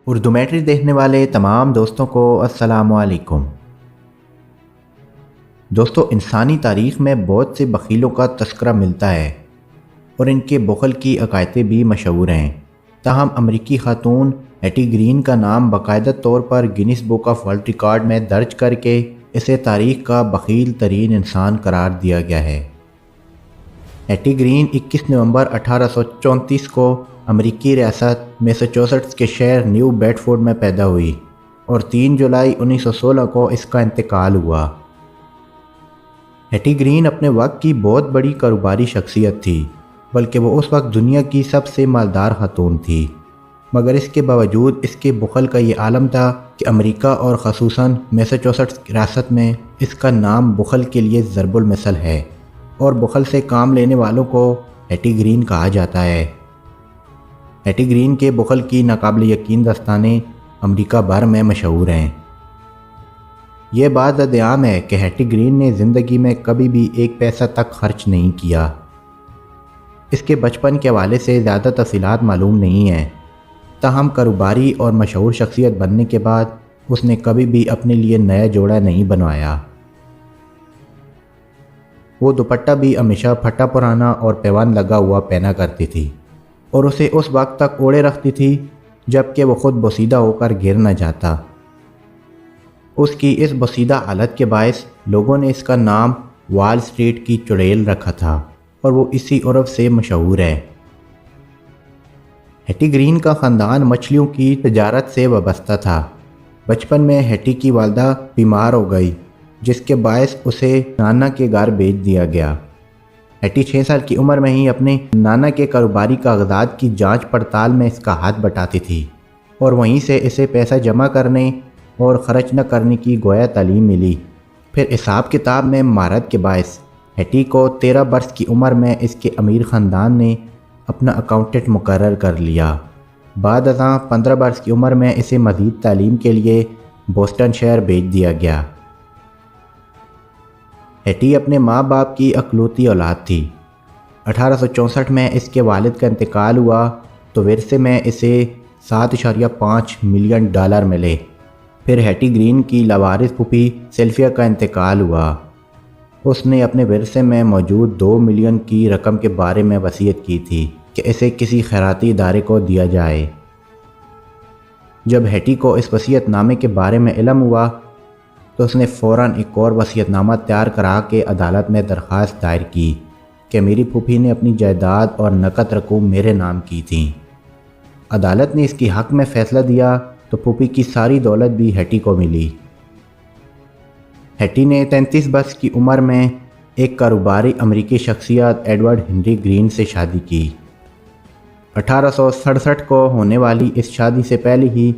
Urdu matric دیکھنے والے تمام دوستوں کو السلام علیکم۔ دوستو، انسانی تاریخ میں بہت سے بخیلوں کا تذکرہ ملتا ہے اور ان کے بخل کی عقائدیں بھی مشہور ہیں۔ تاہم امریکی خاتون ہیٹی گرین کا نام باقاعدہ طور پر Guinness book of world record میں درج کر کے اسے تاریخ کا بخیل ترین انسان قرار دیا گیا ہے۔ ہیٹی گرین 21 نومبر 1834 کو امریکی ریاست میساچوسٹس کے شہر نیو بیڈ فورڈ میں پیدا ہوئی اور 3 جولائی 1916 کو اس کا انتقال ہوا۔ ہیٹی گرین اپنے وقت کی بہت بڑی کاروباری شخصیت تھی، بلکہ وہ اس وقت دنیا کی سب سے مالدار خاتون تھی، مگر اس کے باوجود اس کے بخل کا یہ عالم تھا کہ امریکہ اور خصوصاً میساچوسٹس ریاست میں اس کا نام بخل کے لیے ضرب المثل ہے اور بخل سے کام لینے والوں کو ہیٹی گرین کہا جاتا ہے۔ ہیٹی گرین کے بخل کی ناقابل یقین داستانیں امریکہ بھر میں مشہور ہیں۔ یہ بات عام ہے کہ ہیٹی گرین نے زندگی میں کبھی بھی ایک پیسہ تک خرچ نہیں کیا۔ اس کے بچپن کے حوالے سے زیادہ تفصیلات معلوم نہیں ہیں، تاہم کاروباری اور مشہور شخصیت بننے کے بعد اس نے کبھی بھی اپنے لیے نیا جوڑا نہیں بنوایا۔ وہ دوپٹہ بھی ہمیشہ پھٹا پرانا اور پیوند لگا ہوا پہنا کرتی تھی اور اسے اس وقت تک اوڑھے رکھتی تھی جب کہ وہ خود بوسیدہ ہو کر گر نہ جاتا۔ اس کی اس بوسیدہ حالت کے باعث لوگوں نے اس کا نام وال اسٹریٹ کی چڑیل رکھا تھا اور وہ اسی عرف سے مشہور ہے۔ ہیٹی گرین کا خاندان مچھلیوں کی تجارت سے وابستہ تھا۔ بچپن میں ہیٹی کی والدہ بیمار ہو گئی، جس کے باعث اسے نانا کے گھر بھیج دیا گیا۔ ہیٹی 6 سال کی عمر میں ہی اپنے نانا کے کاروباری کاغذات کی جانچ پڑتال میں اس کا ہاتھ بٹاتی تھی اور وہیں سے اسے پیسہ جمع کرنے اور خرچ نہ کرنے کی گویا تعلیم ملی۔ پھر حساب کتاب میں مہارت کے باعث ہیٹی کو 13 برس کی عمر میں اس کے امیر خاندان نے اپنا اکاؤنٹنٹ مقرر کر لیا۔ بعد ازاں 15 برس کی عمر میں اسے مزید تعلیم کے لیے بوسٹن شہر بھیج دیا گیا۔ ہیٹی اپنے ماں باپ کی اکلوتی اولاد تھی۔ 1864 میں اس کے والد کا انتقال ہوا تو ورثے میں اسے $7.5 ملین ملے۔ پھر ہیٹی گرین کی لاوارث پھوپھی سلفیا کا انتقال ہوا۔ اس نے اپنے ورثے میں موجود 2 ملین کی رقم کے بارے میں وصیت کی تھی کہ اسے کسی خیراتی ادارے کو دیا جائے۔ جب ہیٹی کو اس وصیت نامے کے بارے میں علم ہوا تو اس نے فوراً ایک اور وصیت نامہ تیار کرا کے عدالت میں درخواست دائر کی کہ میری پھوپھی نے اپنی جائیداد اور نقد رقوم میرے نام کی تھیں۔ عدالت نے اس کی حق میں فیصلہ دیا تو پھوپھی کی ساری دولت بھی ہیٹی کو ملی۔ ہیٹی نے 33 برس کی عمر میں ایک کاروباری امریکی شخصیت ایڈورڈ ہنری گرین سے شادی کی۔ 1867 کو ہونے والی اس شادی سے پہلے ہی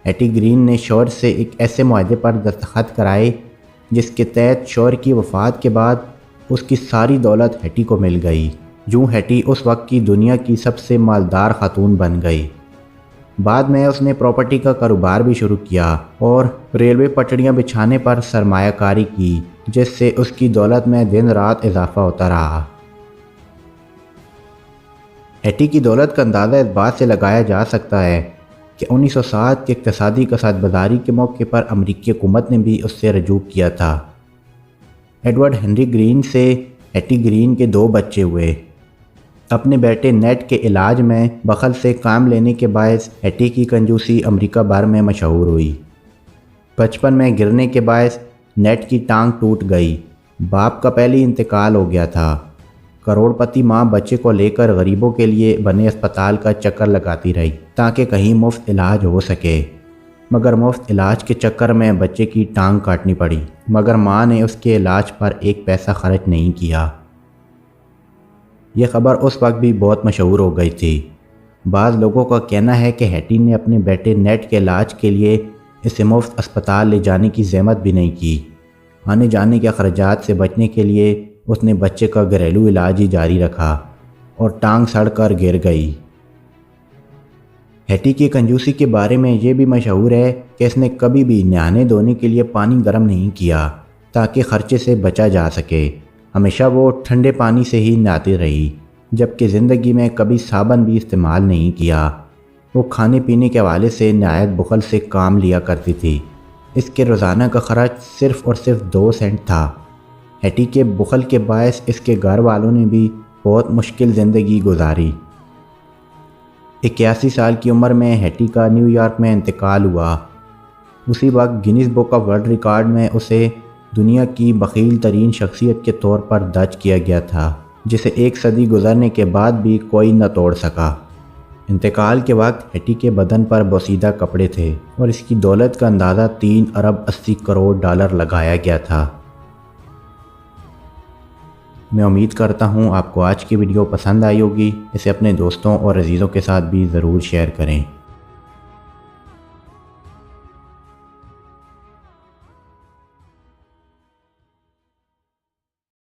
ہیٹی گرین نے شوہر سے ایک ایسے معاہدے پر دستخط کرائے جس کے تحت شوہر کی وفات کے بعد اس کی ساری دولت ہیٹی کو مل گئی۔ یوں ہیٹی اس وقت کی دنیا کی سب سے مالدار خاتون بن گئی۔ بعد میں اس نے پراپرٹی کا کاروبار بھی شروع کیا اور ریلوے پٹڑیاں بچھانے پر سرمایہ کاری کی، جس سے اس کی دولت میں دن رات اضافہ ہوتا رہا۔ ہیٹی کی دولت کا اندازہ اس بات سے لگایا جا سکتا ہے کہ 1907 کے اقتصادی کساد بازاری کے موقع پر امریکی حکومت نے بھی اس سے رجوع کیا تھا۔ ایڈورڈ ہنری گرین سے ہیٹی گرین کے 2 بچے ہوئے۔ اپنے بیٹے نیٹ کے علاج میں بخل سے کام لینے کے باعث ہیٹی کی کنجوسی امریکہ بھر میں مشہور ہوئی۔ بچپن میں گرنے کے باعث نیٹ کی ٹانگ ٹوٹ گئی۔ باپ کا پہلے انتقال ہو گیا تھا۔ کروڑ پتی ماں بچے کو لے کر غریبوں کے لیے بنے اسپتال کا چکر لگاتی رہی تاکہ کہیں مفت علاج ہو سکے، مگر مفت علاج کے چکر میں بچے کی ٹانگ کاٹنی پڑی، مگر ماں نے اس کے علاج پر ایک پیسہ خرچ نہیں کیا۔ یہ خبر اس وقت بھی بہت مشہور ہو گئی تھی۔ بعض لوگوں کا کہنا ہے کہ ہیٹی نے اپنے بیٹے نیٹ کے علاج کے لیے اسے مفت اسپتال لے جانے کی زحمت بھی نہیں کی۔ آنے جانے کے اخراجات سے بچنے کے لیے اس نے بچے کا گھریلو علاج ہی جاری رکھا اور ٹانگ سڑ کر گر گئی۔ ہیٹی کی کنجوسی کے بارے میں یہ بھی مشہور ہے کہ اس نے کبھی بھی نہانے دھونے کے لیے پانی گرم نہیں کیا تاکہ خرچے سے بچا جا سکے۔ ہمیشہ وہ ٹھنڈے پانی سے ہی نہاتی رہی، جبکہ زندگی میں کبھی صابن بھی استعمال نہیں کیا۔ وہ کھانے پینے کے حوالے سے نہایت بخل سے کام لیا کرتی تھی۔ اس کے روزانہ کا خرچ صرف اور صرف 2 سینٹ تھا۔ ہیٹی کے بخل کے باعث اس کے گھر والوں نے بھی بہت مشکل زندگی گزاری۔ 81 سال کی عمر میں ہیٹی کا نیو یارک میں انتقال ہوا۔ اسی وقت Guinness book of world record میں اسے دنیا کی بخیل ترین شخصیت کے طور پر درج کیا گیا تھا، جسے 1 صدی گزرنے کے بعد بھی کوئی نہ توڑ سکا۔ انتقال کے وقت ہیٹی کے بدن پر بوسیدہ کپڑے تھے اور اس کی دولت کا اندازہ 3 ارب 80 کروڑ ڈالر لگایا گیا تھا۔ میں امید کرتا ہوں آپ کو آج کی ویڈیو پسند آئی ہوگی۔ اسے اپنے دوستوں اور عزیزوں کے ساتھ بھی ضرور شیئر کریں۔